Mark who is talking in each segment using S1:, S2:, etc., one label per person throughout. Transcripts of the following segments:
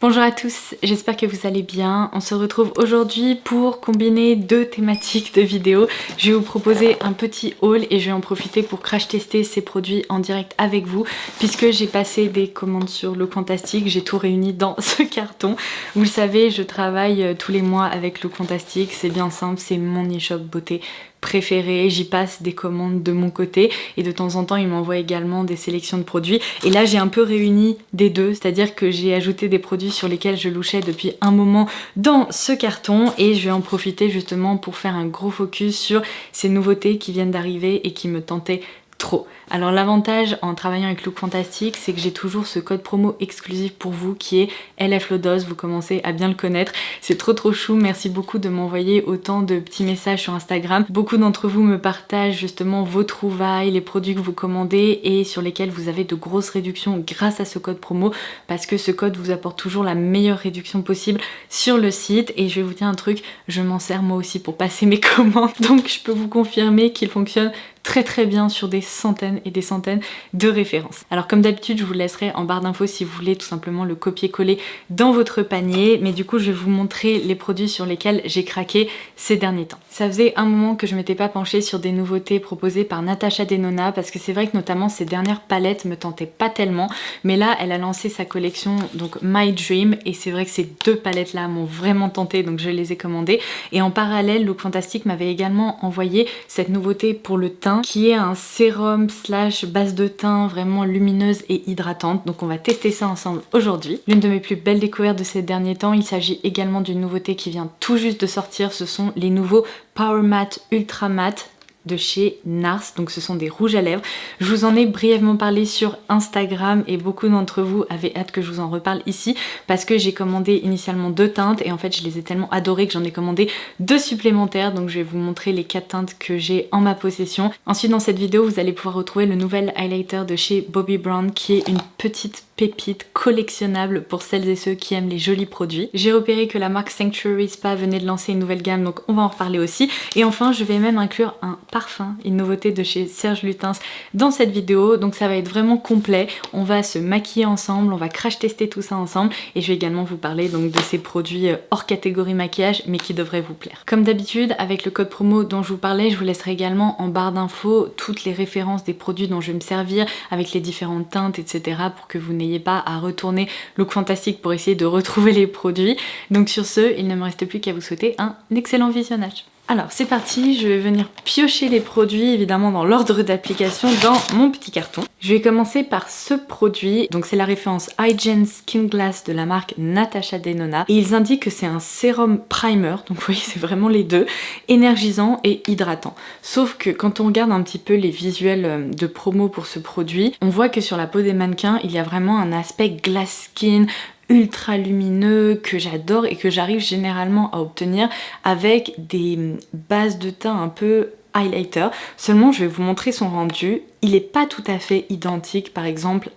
S1: Bonjour à tous, j'espère que vous allez bien. On se retrouve aujourd'hui pour combiner deux thématiques de vidéo. Je vais vous proposer un petit haul et je vais en profiter pour crash tester ces produits en direct avec vous puisque j'ai passé des commandes sur Look Fantastic, j'ai tout réuni dans ce carton. Vous le savez, je travaille tous les mois avec Look Fantastic, c'est bien simple, c'est mon e-shop beauté préféré, j'y passe des commandes de mon côté et de temps en temps ils m'envoient également des sélections de produits et là j'ai un peu réuni des deux, c'est à dire que j'ai ajouté des produits sur lesquels je louchais depuis un moment dans ce carton et je vais en profiter justement pour faire un gros focus sur ces nouveautés qui viennent d'arriver et qui me tentaient trop. Alors l'avantage en travaillant avec Look Fantastic, c'est que j'ai toujours ce code promo exclusif pour vous qui est LFLODOS, vous commencez à bien le connaître. C'est trop chou, merci beaucoup de m'envoyer autant de petits messages sur Instagram. Beaucoup d'entre vous me partagent justement vos trouvailles, les produits que vous commandez et sur lesquels vous avez de grosses réductions grâce à ce code promo parce que ce code vous apporte toujours la meilleure réduction possible sur le site et je vais vous dire un truc, je m'en sers moi aussi pour passer mes commandes donc je peux vous confirmer qu'il fonctionne très bien sur des centaines et des centaines de références. Alors comme d'habitude je vous laisserai en barre d'infos si vous voulez tout simplement le copier-coller dans votre panier, mais du coup je vais vous montrer les produits sur lesquels j'ai craqué ces derniers temps. Ça faisait un moment que je m'étais pas penchée sur des nouveautés proposées par Natasha Denona parce que c'est vrai que notamment ces dernières palettes me tentaient pas tellement, mais là elle a lancé sa collection donc My Dream et c'est vrai que ces deux palettes là m'ont vraiment tenté donc je les ai commandées et en parallèle Look Fantastic m'avait également envoyé cette nouveauté pour le teint qui est un sérum slash base de teint vraiment lumineuse et hydratante. Donc on va tester ça ensemble aujourd'hui. L'une de mes plus belles découvertes de ces derniers temps, il s'agit également d'une nouveauté qui vient tout juste de sortir. Ce sont les nouveaux Power Matte Ultra Matte de chez NARS, donc ce sont des rouges à lèvres. Je vous en ai brièvement parlé sur Instagram et beaucoup d'entre vous avaient hâte que je vous en reparle ici parce que j'ai commandé initialement 2 teintes et en fait je les ai tellement adorées que j'en ai commandé 2 supplémentaires, donc je vais vous montrer les 4 teintes que j'ai en ma possession. Ensuite dans cette vidéo vous allez pouvoir retrouver le nouvel highlighter de chez Bobbi Brown qui est une petite pépite collectionnable pour celles et ceux qui aiment les jolis produits. J'ai repéré que la marque Sanctuary Spa venait de lancer une nouvelle gamme donc on va en reparler aussi. Et enfin je vais même inclure un parfum, une nouveauté de chez Serge Lutens dans cette vidéo, donc ça va être vraiment complet. On va se maquiller ensemble, on va crash tester tout ça ensemble et je vais également vous parler donc de ces produits hors catégorie maquillage mais qui devraient vous plaire. Comme d'habitude avec le code promo dont je vous parlais, je vous laisserai également en barre d'infos toutes les références des produits dont je vais me servir avec les différentes teintes etc pour que vous n'ayez pas à retourner Look Fantastic pour essayer de retrouver les produits. Donc sur ce, il ne me reste plus qu'à vous souhaiter un excellent visionnage. Alors c'est parti, je vais venir piocher les produits évidemment dans l'ordre d'application dans mon petit carton. Je vais commencer par ce produit, donc c'est la référence Hygiene Skin Glass de la marque Natasha Denona et ils indiquent que c'est un sérum primer, donc vous voyez c'est vraiment les deux, énergisant et hydratant. Sauf que quand on regarde un petit peu les visuels de promo pour ce produit, on voit que sur la peau des mannequins il y a vraiment un aspect glass skin, ultra lumineux que j'adore et que j'arrive généralement à obtenir avec des bases de teint un peu highlighter. Seulement je vais vous montrer son rendu. Il n'est pas tout à fait identique par exemple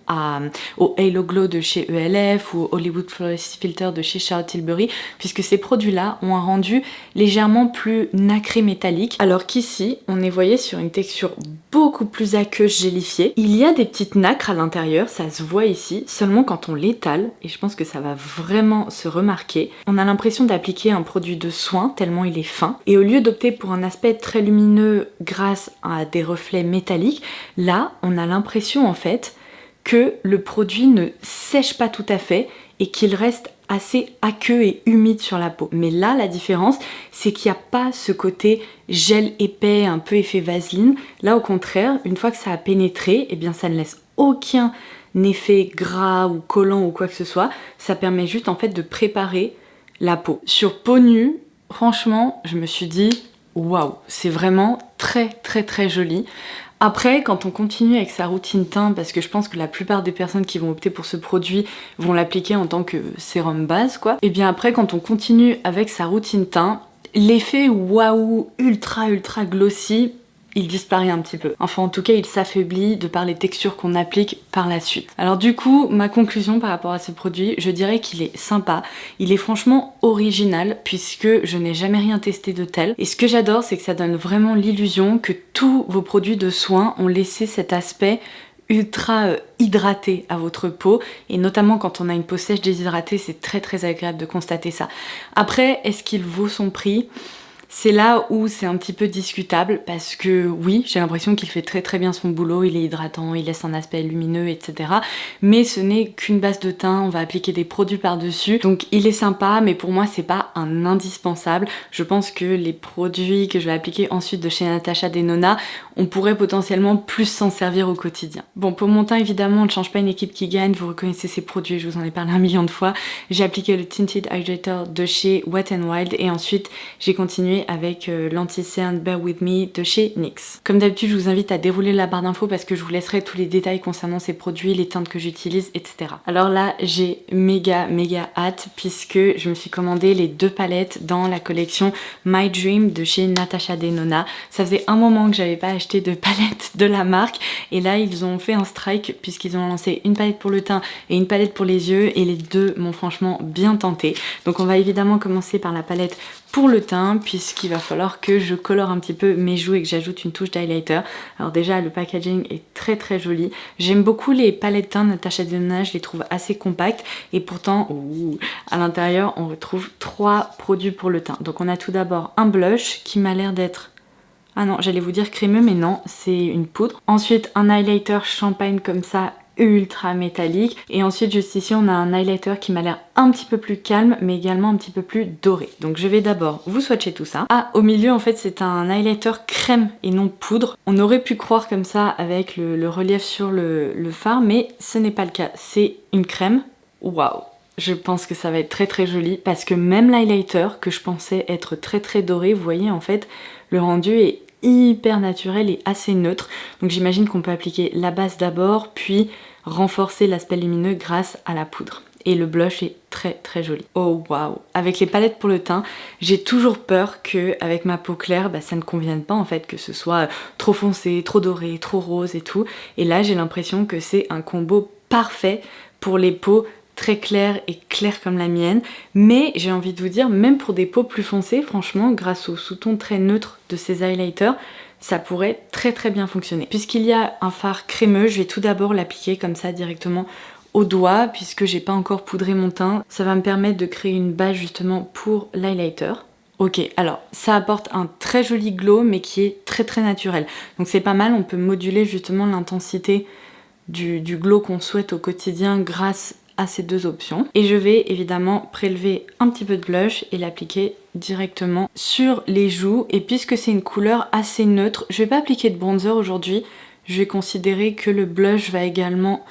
S1: au Halo Glow de chez ELF ou au Hollywood Flawless Filter de chez Charlotte Tilbury puisque ces produits là ont un rendu légèrement plus nacré métallique alors qu'ici on est voyez sur une texture beaucoup plus aqueuse gélifiée. Il y a des petites nacres à l'intérieur, ça se voit ici, seulement quand on l'étale, et je pense que ça va vraiment se remarquer, on a l'impression d'appliquer un produit de soin tellement il est fin et au lieu d'opter pour un aspect très lumineux grâce à des reflets métalliques, là, on a l'impression en fait que le produit ne sèche pas tout à fait et qu'il reste assez aqueux et humide sur la peau. Mais là, la différence, c'est qu'il n'y a pas ce côté gel épais, un peu effet vaseline. Là, au contraire, une fois que ça a pénétré, eh bien, ça ne laisse aucun effet gras ou collant ou quoi que ce soit. Ça permet juste en fait de préparer la peau. Sur peau nue, franchement, je me suis dit waouh, c'est vraiment très joli. Après, quand on continue avec sa routine teint, parce que je pense que la plupart des personnes qui vont opter pour ce produit vont l'appliquer en tant que sérum base, quoi. Et bien après, quand on continue avec sa routine teint, l'effet waouh ultra glossy, il disparaît un petit peu. Enfin en tout cas il s'affaiblit de par les textures qu'on applique par la suite. Alors du coup ma conclusion par rapport à ce produit, je dirais qu'il est sympa, il est franchement original puisque je n'ai jamais rien testé de tel. Et ce que j'adore c'est que ça donne vraiment l'illusion que tous vos produits de soins ont laissé cet aspect ultra hydraté à votre peau, et notamment quand on a une peau sèche déshydratée, c'est très agréable de constater ça. Après, est-ce qu'il vaut son prix ? C'est là où c'est un petit peu discutable parce que oui, j'ai l'impression qu'il fait très bien son boulot, il est hydratant, il laisse un aspect lumineux, etc. Mais ce n'est qu'une base de teint, on va appliquer des produits par-dessus. Donc il est sympa, mais pour moi c'est pas un indispensable. Je pense que les produits que je vais appliquer ensuite de chez Natasha Denona, on pourrait potentiellement plus s'en servir au quotidien. Bon, pour mon teint évidemment, on ne change pas une équipe qui gagne, vous reconnaissez ces produits, je vous en ai parlé 1 million de fois. J'ai appliqué le Tinted Hydrator de chez Wet n Wild et ensuite j'ai continué avec l'anti-cerne Bear With Me de chez NYX. Comme d'habitude, je vous invite à dérouler la barre d'infos parce que je vous laisserai tous les détails concernant ces produits, les teintes que j'utilise, etc. Alors là, j'ai méga hâte puisque je me suis commandé les 2 palettes dans la collection My Dream de chez Natasha Denona. Ça faisait un moment que j'avais pas acheté de palette de la marque et là, ils ont fait un strike puisqu'ils ont lancé une palette pour le teint et une palette pour les yeux et les deux m'ont franchement bien tenté. Donc on va évidemment commencer par la palette pour le teint puisqu'il va falloir que je colore un petit peu mes joues et que j'ajoute une touche d'highlighter. Alors déjà le packaging est très joli. J'aime beaucoup les palettes teint Natasha Denona, je les trouve assez compactes et pourtant à l'intérieur on retrouve 3 produits pour le teint. Donc on a tout d'abord un blush qui m'a l'air d'être... Ah non, j'allais vous dire crémeux mais non, c'est une poudre. Ensuite un highlighter champagne comme ça, ultra métallique, et ensuite juste ici on a un highlighter qui m'a l'air un petit peu plus calme mais également un petit peu plus doré. Donc je vais d'abord vous swatcher tout ça. Ah, au milieu en fait c'est un highlighter crème et non poudre. On aurait pu croire comme ça avec le relief sur le fard, mais ce n'est pas le cas, c'est une crème. Waouh, je pense que ça va être très joli parce que même l'highlighter que je pensais être très doré, vous voyez en fait le rendu est hyper naturel et assez neutre. Donc j'imagine qu'on peut appliquer la base d'abord puis renforcer l'aspect lumineux grâce à la poudre. Et le blush est très joli. Oh waouh! Avec les palettes pour le teint, j'ai toujours peur que avec ma peau claire, ça ne convienne pas en fait, que ce soit trop foncé, trop doré, trop rose et tout. Et là j'ai l'impression que c'est un combo parfait pour les peaux très claires et claires comme la mienne, mais j'ai envie de vous dire, même pour des peaux plus foncées, franchement, grâce au sous-ton très neutre de ces highlighters, ça pourrait très bien fonctionner. Puisqu'il y a un fard crémeux, je vais tout d'abord l'appliquer comme ça directement au doigt, puisque j'ai pas encore poudré mon teint. Ça va me permettre de créer une base justement pour l'highlighter. Ok, alors ça apporte un très joli glow, mais qui est très naturel. Donc c'est pas mal, on peut moduler justement l'intensité du glow qu'on souhaite au quotidien grâce à ces 2 options. Et je vais évidemment prélever un petit peu de blush et l'appliquer directement sur les joues. Et puisque c'est une couleur assez neutre, je vais pas appliquer de bronzer aujourd'hui. Je vais considérer que le blush va également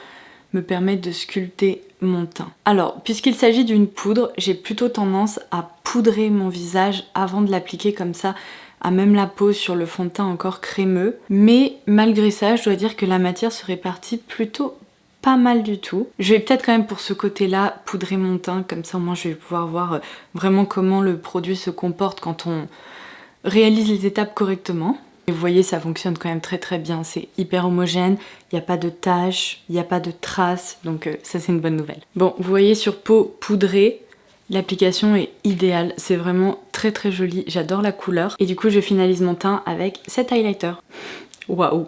S1: me permettre de sculpter mon teint. Alors, puisqu'il s'agit d'une poudre, j'ai plutôt tendance à poudrer mon visage avant de l'appliquer comme ça à même la peau sur le fond de teint encore crémeux. Mais malgré ça, je dois dire que la matière se répartit plutôt pas mal du tout. Je vais peut-être quand même pour ce côté-là poudrer mon teint, comme ça au moins je vais pouvoir voir vraiment comment le produit se comporte quand on réalise les étapes correctement. Et vous voyez, ça fonctionne quand même très bien, c'est hyper homogène, il n'y a pas de taches, il n'y a pas de traces, donc ça c'est une bonne nouvelle. Bon, vous voyez sur peau poudrée, l'application est idéale, c'est vraiment très joli, j'adore la couleur. Et du coup je finalise mon teint avec cet highlighter. Waouh.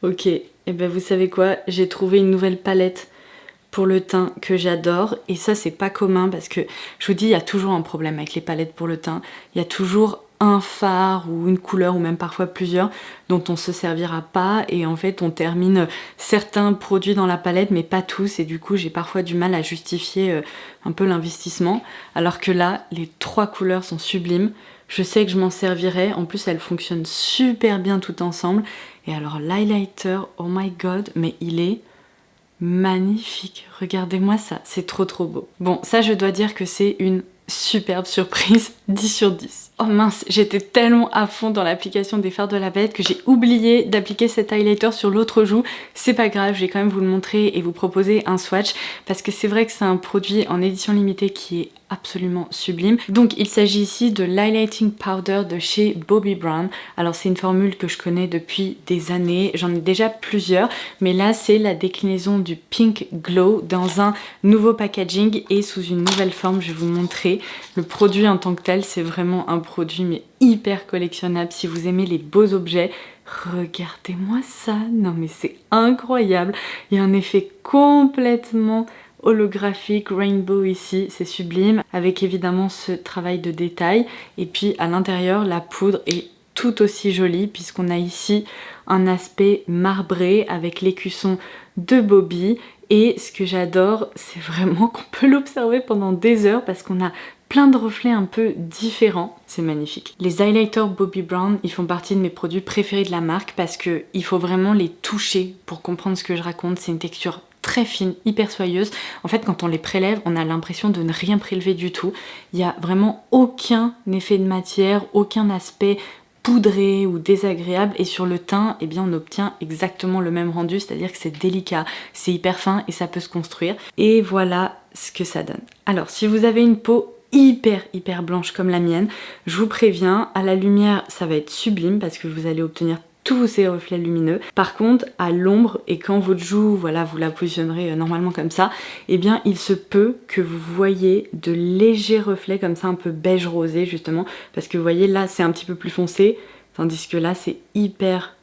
S1: Ok, et ben vous savez quoi, j'ai trouvé une nouvelle palette pour le teint que j'adore, et ça c'est pas commun parce que je vous dis, il y a toujours un problème avec les palettes pour le teint, il y a toujours un fard ou une couleur ou même parfois plusieurs dont on se servira pas, et en fait on termine certains produits dans la palette mais pas tous, et du coup j'ai parfois du mal à justifier un peu l'investissement, alors que là les 3 couleurs sont sublimes. Je sais que je m'en servirai, en plus elles fonctionnent super bien toutes ensemble. Et alors l'highlighter, oh my god, mais il est magnifique, regardez-moi ça, c'est trop beau. Bon, ça je dois dire que c'est une superbe surprise, 10 sur 10. Oh mince, j'étais tellement à fond dans l'application des fards de la palette que j'ai oublié d'appliquer cet highlighter sur l'autre joue. C'est pas grave, je vais quand même vous le montrer et vous proposer un swatch parce que c'est vrai que c'est un produit en édition limitée qui est absolument sublime. Donc il s'agit ici de l'highlighting powder de chez Bobbi Brown. Alors c'est une formule que je connais depuis des années, j'en ai déjà plusieurs, mais là c'est la déclinaison du Pink Glow dans un nouveau packaging et sous une nouvelle forme. Je vais vous montrer. Le produit en tant que tel, c'est vraiment un produit mais hyper collectionnable. Si vous aimez les beaux objets, Regardez-moi ça, non mais c'est incroyable. Il y a un effet complètement holographique, rainbow ici, c'est sublime, avec évidemment ce travail de détail. Et puis à l'intérieur, la poudre est tout aussi jolie puisqu'on a ici un aspect marbré avec l'écusson de Bobbi. Et ce que j'adore, c'est vraiment qu'on peut l'observer pendant des heures parce qu'on a plein de reflets un peu différents, c'est magnifique. Les highlighters Bobbi Brown, ils font partie de mes produits préférés de la marque parce que il faut vraiment les toucher pour comprendre ce que je raconte. C'est une texture très fine, hyper soyeuse. En fait, quand on les prélève, on a l'impression de ne rien prélever du tout. Il n'y a vraiment aucun effet de matière, aucun aspect poudré ou désagréable, et sur le teint, eh bien on obtient exactement le même rendu, c'est-à-dire que c'est délicat, c'est hyper fin et ça peut se construire. Et voilà ce que ça donne. Alors, si vous avez une peau hyper blanche comme la mienne, je vous préviens, à la lumière ça va être sublime parce que vous allez obtenir tous ces reflets lumineux. Par contre, à l'ombre et quand votre joue, voilà, vous la positionnerez normalement comme ça, eh bien il se peut que vous voyez de légers reflets comme ça, un peu beige rosé justement, parce que vous voyez là c'est un petit peu plus foncé, tandis que là c'est hyper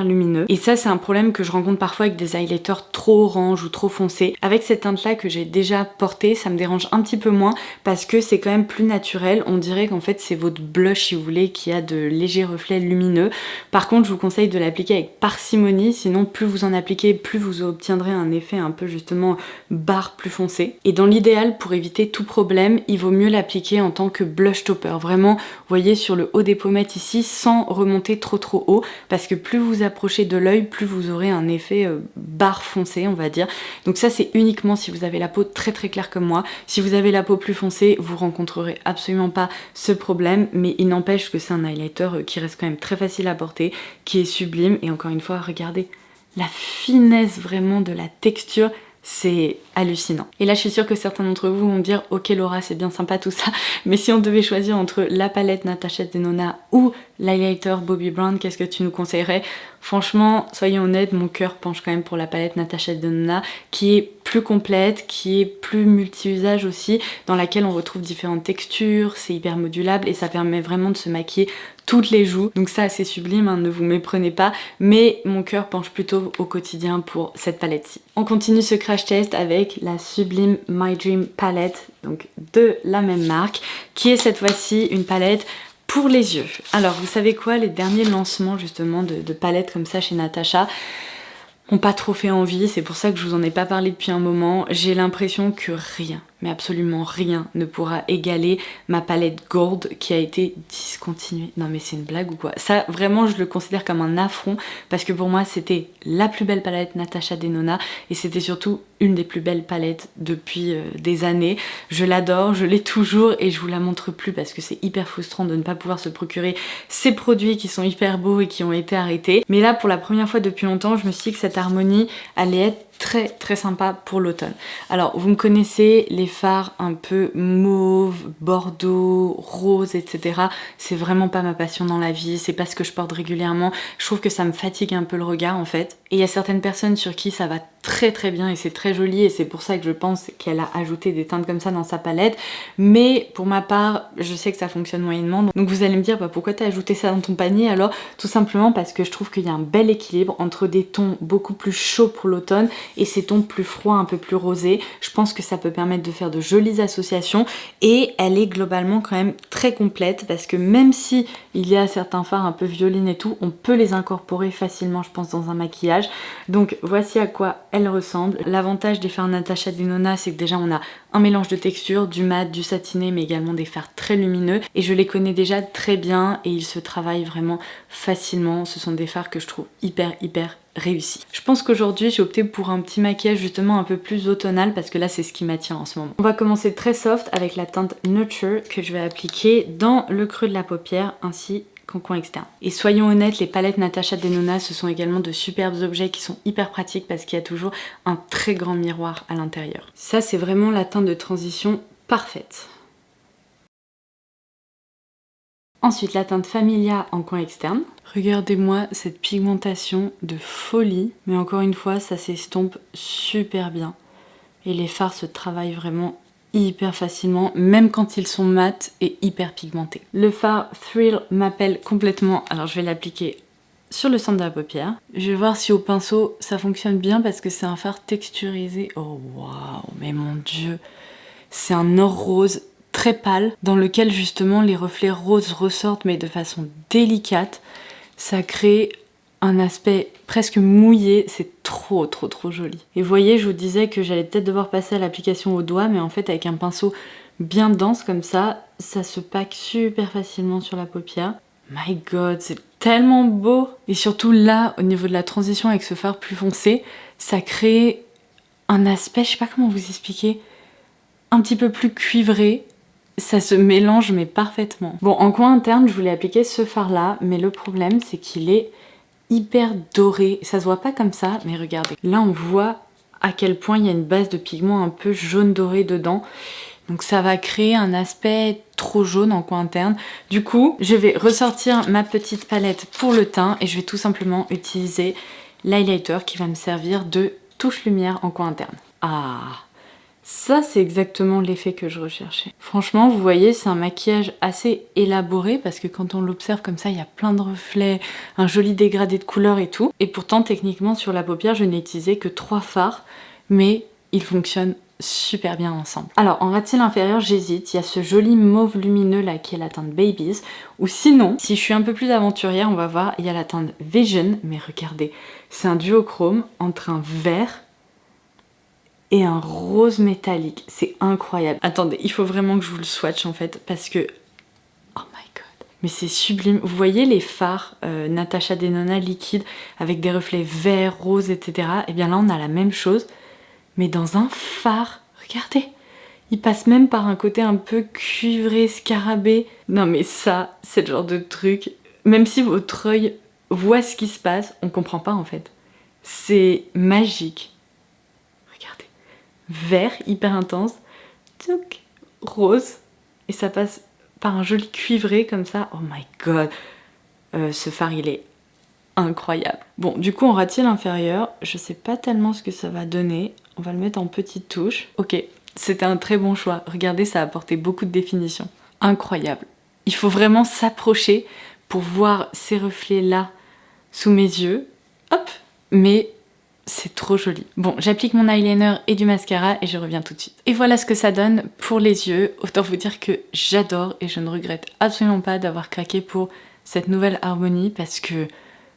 S1: lumineux. Et ça, c'est un problème que je rencontre parfois avec des highlighters trop orange ou trop foncés. Avec cette teinte là que j'ai déjà portée, ça me dérange un petit peu moins parce que c'est quand même plus naturel. On dirait qu'en fait c'est votre blush, si vous voulez, qui a de légers reflets lumineux. Par contre, je vous conseille de l'appliquer avec parcimonie, sinon plus vous en appliquez, plus vous obtiendrez un effet un peu justement barre plus foncé. Et dans l'idéal, pour éviter tout problème, il vaut mieux l'appliquer en tant que blush topper. Vraiment, vous voyez sur le haut des pommettes ici, sans remonter trop haut, parce que plus vous approchez de l'œil, plus vous aurez un effet barre foncé, on va dire. Donc ça, c'est uniquement si vous avez la peau très claire comme moi. Si vous avez la peau plus foncée, vous rencontrerez absolument pas ce problème, mais il n'empêche que c'est un highlighter qui reste quand même très facile à porter, qui est sublime. Et encore une fois, regardez la finesse vraiment de la texture. C'est hallucinant. Et là, je suis sûre que certains d'entre vous vont me dire « Ok Laura, c'est bien sympa tout ça, mais si on devait choisir entre la palette Natasha Denona ou l'highlighter Bobbi Brown, qu'est-ce que tu nous conseillerais ?» Franchement, soyons honnêtes, mon cœur penche quand même pour la palette Natasha Denona, qui est plus complète, qui est plus multi-usage aussi, dans laquelle on retrouve différentes textures, c'est hyper modulable et ça permet vraiment de se maquiller toutes les joues. Donc ça, c'est sublime, hein, ne vous méprenez pas, mais mon cœur penche plutôt au quotidien pour cette palette-ci. On continue ce crash test avec la sublime My Dream palette, donc de la même marque, qui est cette fois-ci une palette pour les yeux. Alors vous savez quoi, les derniers lancements justement de palettes comme ça chez Natasha ont pas trop fait envie, c'est pour ça que je vous en ai pas parlé depuis un moment. J'ai l'impression que rien, mais absolument rien ne pourra égaler ma palette Gold qui a été discontinuée. Non mais c'est une blague ou quoi? Ça vraiment je le considère comme un affront parce que pour moi c'était la plus belle palette Natasha Denona et c'était surtout une des plus belles palettes depuis des années. Je l'adore, je l'ai toujours et je vous la montre plus parce que c'est hyper frustrant de ne pas pouvoir se procurer ces produits qui sont hyper beaux et qui ont été arrêtés. Mais là pour la première fois depuis longtemps, je me suis dit que cette harmonie allait être très sympa pour l'automne. Alors vous me connaissez, les fards un peu mauve, bordeaux, rose, etc. C'est vraiment pas ma passion dans la vie, c'est pas ce que je porte régulièrement. Je trouve que ça me fatigue un peu le regard en fait. Et il y a certaines personnes sur qui ça va très bien et c'est très joli et c'est pour ça que je pense qu'elle a ajouté des teintes comme ça dans sa palette. Mais pour ma part, je sais que ça fonctionne moyennement. Donc vous allez me dire bah, pourquoi t'as ajouté ça dans ton panier? Alors tout simplement parce que je trouve qu'il y a un bel équilibre entre des tons beaucoup plus chauds pour l'automne et ces tons plus froids, un peu plus rosés. Je pense que ça peut permettre de faire de jolies associations et elle est globalement quand même très complète parce que même si il y a certains fards un peu violines et tout, on peut les incorporer facilement je pense dans un maquillage. Donc voici à quoi elle ressemble. L'avantage des fards Natasha Denona, c'est que déjà on a un mélange de textures, du mat, du satiné, mais également des fards très lumineux. Et je les connais déjà très bien et ils se travaillent vraiment facilement. Ce sont des fards que je trouve hyper réussis. Je pense qu'aujourd'hui j'ai opté pour un petit maquillage justement un peu plus automnal parce que là c'est ce qui m'attire en ce moment. On va commencer très soft avec la teinte Nurture que je vais appliquer dans le creux de la paupière ainsi qu'en coin externe. Et soyons honnêtes, les palettes Natasha Denona ce sont également de superbes objets qui sont hyper pratiques parce qu'il y a toujours un très grand miroir à l'intérieur. Ça c'est vraiment la teinte de transition parfaite. Ensuite la teinte Familia en coin externe. Regardez-moi cette pigmentation de folie, mais encore une fois ça s'estompe super bien. Et les fards se travaillent vraiment hyper facilement, même quand ils sont mat et hyper pigmentés. Le fard Thrill m'appelle complètement, alors je vais l'appliquer sur le centre de la paupière. Je vais voir si au pinceau ça fonctionne bien parce que c'est un fard texturisé. Oh waouh, mais mon dieu, c'est un or rose très pâle dans lequel justement les reflets roses ressortent mais de façon délicate. Ça crée un aspect presque mouillé, c'est trop joli. Et vous voyez, je vous disais que j'allais peut-être devoir passer à l'application au doigt, mais en fait avec un pinceau bien dense comme ça se pack super facilement sur la paupière. My god, c'est tellement beau! Et surtout là, au niveau de la transition avec ce fard plus foncé, ça crée un aspect, je sais pas comment vous expliquer, un petit peu plus cuivré. Ça se mélange mais parfaitement. Bon, en coin interne, je voulais appliquer ce fard là, mais le problème c'est qu'il est hyper doré. Ça se voit pas comme ça, mais regardez. Là, on voit à quel point il y a une base de pigment un peu jaune doré dedans. Donc ça va créer un aspect trop jaune en coin interne. Du coup, je vais ressortir ma petite palette pour le teint et je vais tout simplement utiliser l'highlighter qui va me servir de touche lumière en coin interne. Ah, ça c'est exactement l'effet que je recherchais. Franchement, vous voyez, c'est un maquillage assez élaboré parce que quand on l'observe comme ça, il y a plein de reflets, un joli dégradé de couleurs et tout. Et pourtant, techniquement, sur la paupière, je n'ai utilisé que 3 fards, mais ils fonctionnent super bien ensemble. Alors en ras-de-cils inférieur, j'hésite. Il y a ce joli mauve lumineux là qui est la teinte Babies. Ou sinon, si je suis un peu plus aventurière, on va voir, il y a la teinte Vision. Mais regardez, c'est un duochrome entre un vert et un rose métallique. C'est incroyable. Attendez, il faut vraiment que je vous le swatch en fait parce que... Oh my god. Mais c'est sublime. Vous voyez les fards Natasha Denona liquide avec des reflets verts, roses, etc. Et bien là, on a la même chose. Mais dans un fard, regardez, il passe même par un côté un peu cuivré, scarabée. Non mais ça, c'est le genre de truc, même si votre œil voit ce qui se passe, on comprend pas en fait. C'est magique. Regardez, vert hyper intense, tchouk, rose, et ça passe par un joli cuivré comme ça. Oh my god, ce fard il est incroyable. Bon, du coup en ras-de-cils inférieur, je sais pas tellement ce que ça va donner. On va le mettre en petites touches. Ok, c'était un très bon choix. Regardez, ça a apporté beaucoup de définition. Incroyable. Il faut vraiment s'approcher pour voir ces reflets-là sous mes yeux. Hop, mais c'est trop joli. Bon, j'applique mon eyeliner et du mascara et je reviens tout de suite. Et voilà ce que ça donne pour les yeux. Autant vous dire que j'adore et je ne regrette absolument pas d'avoir craqué pour cette nouvelle harmonie parce que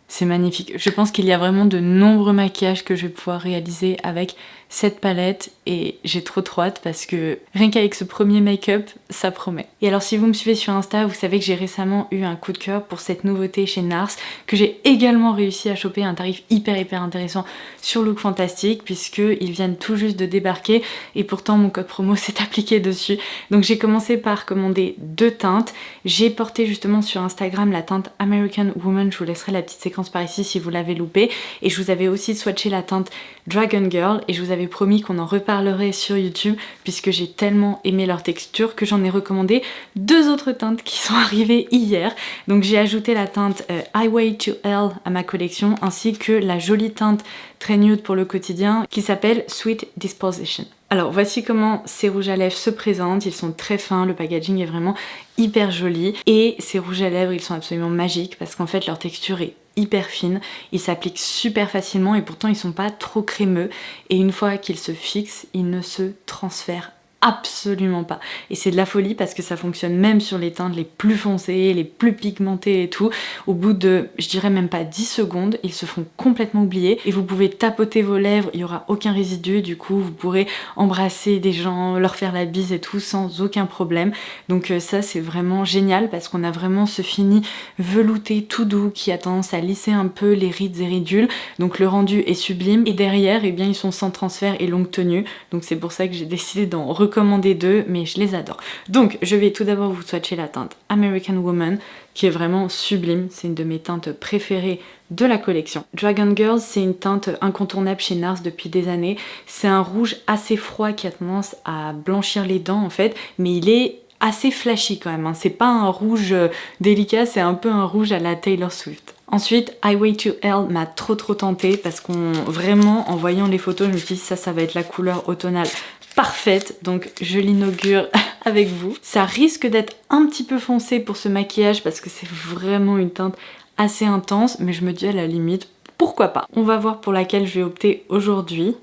S1: c'est magnifique. Je pense qu'il y a vraiment de nombreux maquillages que je vais pouvoir réaliser avec cette palette et j'ai trop hâte parce que rien qu'avec ce premier make-up, ça promet. Et alors si vous me suivez sur Insta, vous savez que j'ai récemment eu un coup de cœur pour cette nouveauté chez NARS que j'ai également réussi à choper à un tarif hyper intéressant sur Look Fantastic puisqu'ils viennent tout juste de débarquer et pourtant mon code promo s'est appliqué dessus. Donc j'ai commencé par commander 2 teintes. J'ai porté justement sur Instagram la teinte American Woman, je vous laisserai la petite séquence par ici si vous l'avez loupé. Et je vous avais aussi swatché la teinte Dragon Girl et je vous avais promis qu'on en reparlerait sur YouTube puisque j'ai tellement aimé leur texture que j'en ai recommandé 2 autres teintes qui sont arrivées hier. Donc j'ai ajouté la teinte Highway to Hell à ma collection ainsi que la jolie teinte très nude pour le quotidien qui s'appelle Sweet Disposition. Alors voici comment ces rouges à lèvres se présentent, ils sont très fins, le packaging est vraiment hyper joli et ces rouges à lèvres ils sont absolument magiques parce qu'en fait leur texture est hyper fine, ils s'appliquent super facilement et pourtant ils sont pas trop crémeux et une fois qu'ils se fixent, ils ne se transfèrent absolument pas. Et c'est de la folie parce que ça fonctionne même sur les teintes les plus foncées, les plus pigmentées et tout. Au bout de, je dirais même pas 10 secondes, ils se font complètement oublier et vous pouvez tapoter vos lèvres, il n'y aura aucun résidu, du coup vous pourrez embrasser des gens, leur faire la bise et tout sans aucun problème. Donc ça c'est vraiment génial parce qu'on a vraiment ce fini velouté tout doux qui a tendance à lisser un peu les rides et ridules. Donc le rendu est sublime et derrière, eh bien, ils sont sans transfert et longue tenue. Donc c'est pour ça que j'ai décidé d'en recommander 2, mais je les adore. Donc je vais tout d'abord vous swatcher la teinte American Woman qui est vraiment sublime, c'est une de mes teintes préférées de la collection. Dragon Girl, c'est une teinte incontournable chez NARS depuis des années. C'est un rouge assez froid qui a tendance à blanchir les dents en fait, mais il est assez flashy quand même, hein. C'est pas un rouge délicat, c'est un peu un rouge à la Taylor Swift. Ensuite, Highway to Hell m'a trop tenté parce qu'on vraiment en voyant les photos, je me suis dit ça va être la couleur automnale parfaite, donc je l'inaugure avec vous. Ça risque d'être un petit peu foncé pour ce maquillage parce que c'est vraiment une teinte assez intense, mais je me dis à la limite, pourquoi pas. On va voir pour laquelle je vais opter aujourd'hui.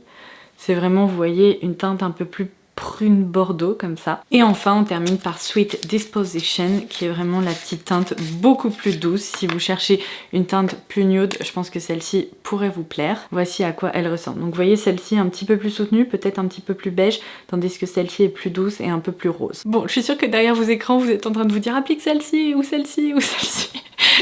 S1: C'est vraiment, vous voyez, une teinte un peu plus prune bordeaux comme ça. Et enfin on termine par Sweet Disposition qui est vraiment la petite teinte beaucoup plus douce. Si vous cherchez une teinte plus nude, je pense que celle-ci pourrait vous plaire. Voici à quoi elle ressemble. Donc vous voyez celle-ci un petit peu plus soutenue, peut-être un petit peu plus beige, tandis que celle-ci est plus douce et un peu plus rose. Bon, je suis sûre que derrière vos écrans vous êtes en train de vous dire applique celle-ci ou celle-ci ou celle-ci.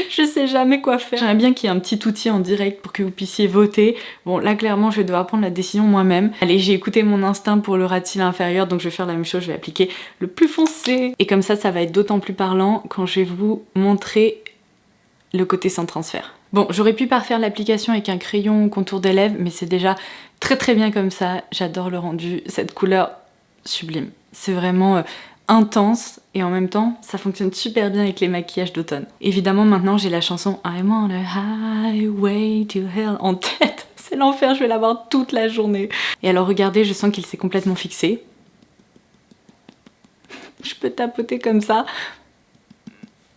S1: Je sais jamais quoi faire. J'aimerais bien qu'il y ait un petit outil en direct pour que vous puissiez voter. Bon là clairement je vais devoir prendre la décision moi-même. Allez, j'ai écouté mon instinct pour le ras de cils inférieur, donc je vais faire la même chose, je vais appliquer le plus foncé. Et comme ça va être d'autant plus parlant quand je vais vous montrer le côté sans transfert. Bon, j'aurais pu parfaire l'application avec un crayon contour des lèvres, mais c'est déjà très bien comme ça. J'adore le rendu, cette couleur sublime. C'est vraiment intense et en même temps ça fonctionne super bien avec les maquillages d'automne. Évidemment maintenant j'ai la chanson I'm on a highway to hell en tête. C'est l'enfer, je vais l'avoir toute la journée. Et alors regardez, je sens qu'il s'est complètement fixé. Je peux tapoter comme ça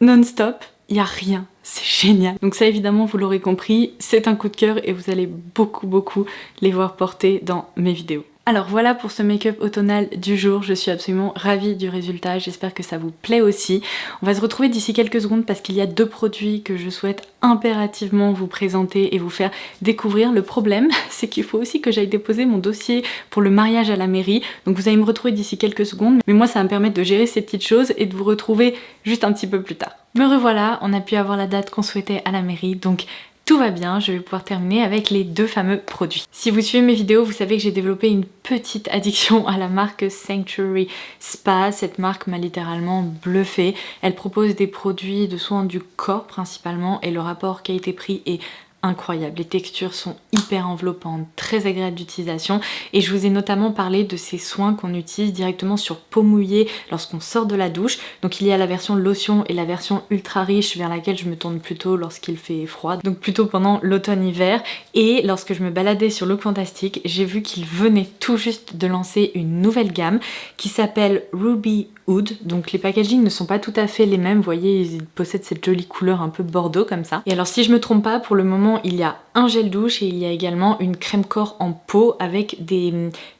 S1: non-stop, il n'y a rien, c'est génial. Donc ça évidemment vous l'aurez compris, c'est un coup de cœur et vous allez beaucoup les voir porter dans mes vidéos. Alors voilà pour ce make-up automnal du jour, je suis absolument ravie du résultat, j'espère que ça vous plaît aussi. On va se retrouver d'ici quelques secondes parce qu'il y a 2 produits que je souhaite impérativement vous présenter et vous faire découvrir. Le problème, c'est qu'il faut aussi que j'aille déposer mon dossier pour le mariage à la mairie, donc vous allez me retrouver d'ici quelques secondes, mais moi ça va me permettre de gérer ces petites choses et de vous retrouver juste un petit peu plus tard. Me revoilà, on a pu avoir la date qu'on souhaitait à la mairie, donc tout va bien, je vais pouvoir terminer avec les 2 fameux produits. Si vous suivez mes vidéos, vous savez que j'ai développé une petite addiction à la marque Sanctuary Spa. Cette marque m'a littéralement bluffée. Elle propose des produits de soins du corps principalement et le rapport qualité-prix est incroyable. Les textures sont hyper enveloppantes, très agréables d'utilisation et je vous ai notamment parlé de ces soins qu'on utilise directement sur peau mouillée lorsqu'on sort de la douche. Donc il y a la version lotion et la version ultra riche vers laquelle je me tourne plutôt lorsqu'il fait froid, donc plutôt pendant l'automne-hiver. Et lorsque je me baladais sur Look Fantastic, j'ai vu qu'il venait tout juste de lancer une nouvelle gamme qui s'appelle Ruby Oud. Donc les packagings ne sont pas tout à fait les mêmes, vous voyez ils possèdent cette jolie couleur un peu bordeaux comme ça. Et alors si je me trompe pas, pour le moment il y a un gel douche et il y a également une crème corps en peau avec des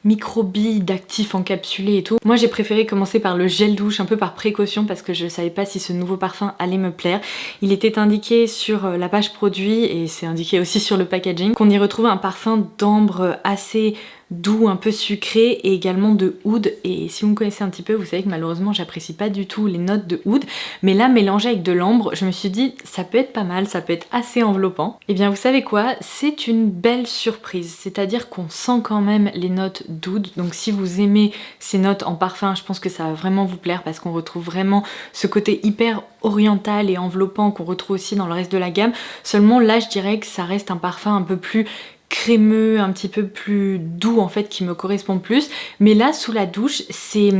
S1: microbilles d'actifs encapsulés et tout. Moi j'ai préféré commencer par le gel douche un peu par précaution parce que je savais pas si ce nouveau parfum allait me plaire. Il était indiqué sur la page produit et c'est indiqué aussi sur le packaging qu'on y retrouve un parfum d'ambre assez doux, un peu sucré et également de oud. Et si vous me connaissez un petit peu, vous savez que malheureusement j'apprécie pas du tout les notes de oud, mais là mélangé avec de l'ambre, je me suis dit ça peut être pas mal, ça peut être assez enveloppant. Et bien vous savez quoi, c'est une belle surprise, c'est-à-dire qu'on sent quand même les notes d'oud. Donc si vous aimez ces notes en parfum, je pense que ça va vraiment vous plaire parce qu'on retrouve vraiment ce côté hyper oriental et enveloppant qu'on retrouve aussi dans le reste de la gamme. Seulement là je dirais que ça reste un parfum un peu plus crémeux, un petit peu plus doux en fait qui me correspond plus. Mais là sous la douche c'est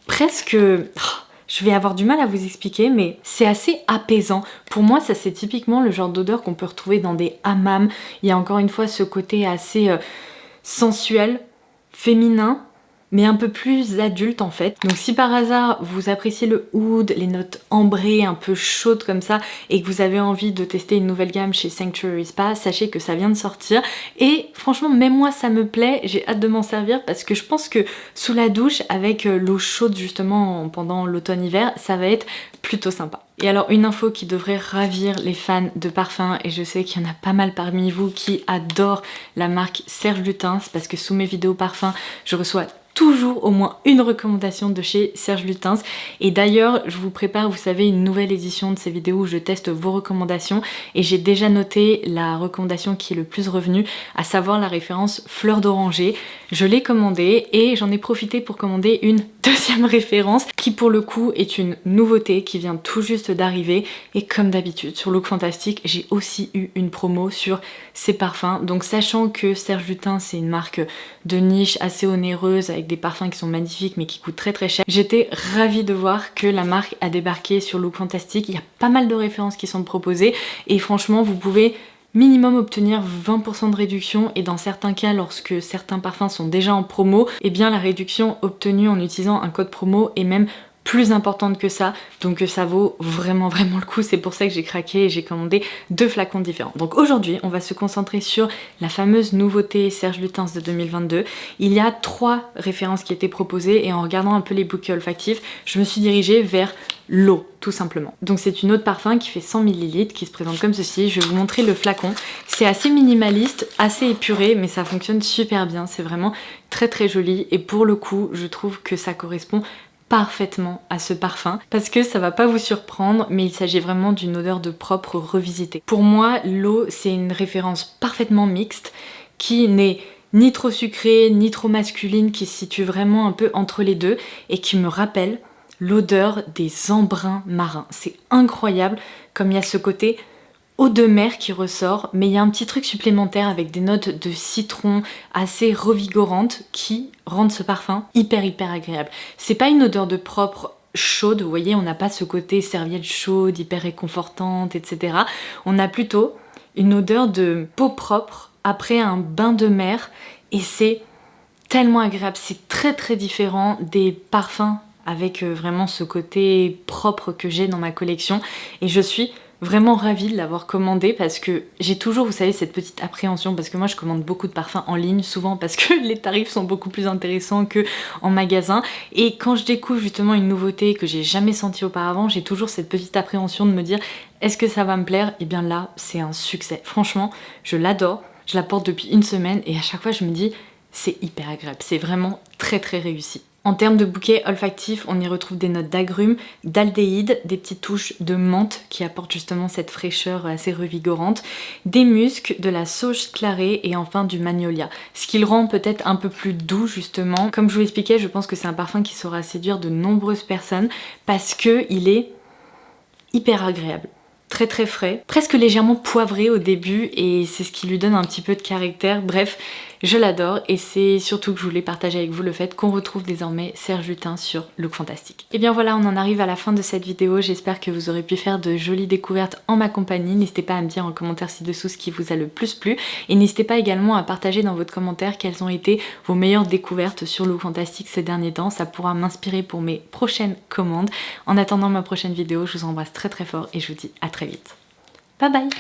S1: presque... je vais avoir du mal à vous expliquer mais c'est assez apaisant. Pour moi ça c'est typiquement le genre d'odeur qu'on peut retrouver dans des hammams. Il y a encore une fois ce côté assez sensuel, féminin, mais un peu plus adulte en fait. Donc si par hasard vous appréciez le oud, les notes ambrées, un peu chaudes comme ça, et que vous avez envie de tester une nouvelle gamme chez Sanctuary Spa, sachez que ça vient de sortir. Et franchement, même moi ça me plaît, j'ai hâte de m'en servir parce que je pense que sous la douche, avec l'eau chaude justement pendant l'automne-hiver, ça va être plutôt sympa. Et alors une info qui devrait ravir les fans de parfums, et je sais qu'il y en a pas mal parmi vous qui adorent la marque Serge Lutens, parce que sous mes vidéos parfums, je reçois toujours au moins une recommandation de chez Serge Lutens. Et d'ailleurs je vous prépare, vous savez, une nouvelle édition de ces vidéos où je teste vos recommandations et j'ai déjà noté la recommandation qui est le plus revenue, à savoir la référence fleur d'oranger. Je l'ai commandée et j'en ai profité pour commander une deuxième référence qui pour le coup est une nouveauté qui vient tout juste d'arriver. Et comme d'habitude sur Look Fantastic, j'ai aussi eu une promo sur ces parfums. Donc sachant que Serge Lutens c'est une marque de niche assez onéreuse avec des parfums qui sont magnifiques mais qui coûtent très cher, j'étais ravie de voir que la marque a débarqué sur Look Fantastic. Il y a pas mal de références qui sont proposées et franchement vous pouvez minimum obtenir 20% de réduction, et dans certains cas lorsque certains parfums sont déjà en promo, et bien la réduction obtenue en utilisant un code promo est même plus importante que ça, donc ça vaut vraiment le coup. C'est pour ça que j'ai craqué et j'ai commandé 2 flacons différents. Donc aujourd'hui on va se concentrer sur la fameuse nouveauté Serge Lutens de 2022. Il y a 3 références qui étaient proposées et en regardant un peu les bouquets olfactifs, je me suis dirigée vers l'eau tout simplement. Donc c'est une eau de parfum qui fait 100 ml qui se présente comme ceci. Je vais vous montrer le flacon. C'est assez minimaliste, assez épuré, mais ça fonctionne super bien. C'est vraiment très joli et pour le coup je trouve que ça correspond parfaitement à ce parfum parce que ça va pas vous surprendre, mais il s'agit vraiment d'une odeur de propre revisitée. Pour moi, l'eau c'est une référence parfaitement mixte qui n'est ni trop sucrée ni trop masculine, qui se situe vraiment un peu entre les deux et qui me rappelle l'odeur des embruns marins. C'est incroyable comme il y a ce côté eau de mer qui ressort, mais il y a un petit truc supplémentaire avec des notes de citron assez revigorantes qui rendent ce parfum hyper agréable. C'est pas une odeur de propre chaude, vous voyez, on n'a pas ce côté serviette chaude, hyper réconfortante, etc. On a plutôt une odeur de peau propre après un bain de mer et c'est tellement agréable. C'est très différent des parfums avec vraiment ce côté propre que j'ai dans ma collection et je suis vraiment ravie de l'avoir commandé parce que j'ai toujours, vous savez, cette petite appréhension parce que moi je commande beaucoup de parfums en ligne, souvent parce que les tarifs sont beaucoup plus intéressants que en magasin et quand je découvre justement une nouveauté que j'ai jamais sentie auparavant, j'ai toujours cette petite appréhension de me dire est-ce que ça va me plaire? Et bien là c'est un succès, franchement je l'adore, je la porte depuis une semaine et à chaque fois je me dis c'est hyper agréable, c'est vraiment très réussi. En termes de bouquet olfactif, on y retrouve des notes d'agrumes, d'aldéhyde, des petites touches de menthe qui apportent justement cette fraîcheur assez revigorante, des muscs, de la sauge clarée et enfin du magnolia. Ce qui le rend peut-être un peu plus doux justement. Comme je vous l'expliquais, je pense que c'est un parfum qui saura séduire de nombreuses personnes parce qu'il est hyper agréable. Très frais, presque légèrement poivré au début et c'est ce qui lui donne un petit peu de caractère. Bref, je l'adore et c'est surtout que je voulais partager avec vous le fait qu'on retrouve désormais Serge Lutens sur Look Fantastic. Et bien voilà, on en arrive à la fin de cette vidéo. J'espère que vous aurez pu faire de jolies découvertes en ma compagnie. N'hésitez pas à me dire en commentaire ci-dessous ce qui vous a le plus plu et n'hésitez pas également à partager dans votre commentaire quelles ont été vos meilleures découvertes sur Look Fantastic ces derniers temps. Ça pourra m'inspirer pour mes prochaines commandes. En attendant ma prochaine vidéo, je vous embrasse très fort et je vous dis à très vite. Bye bye!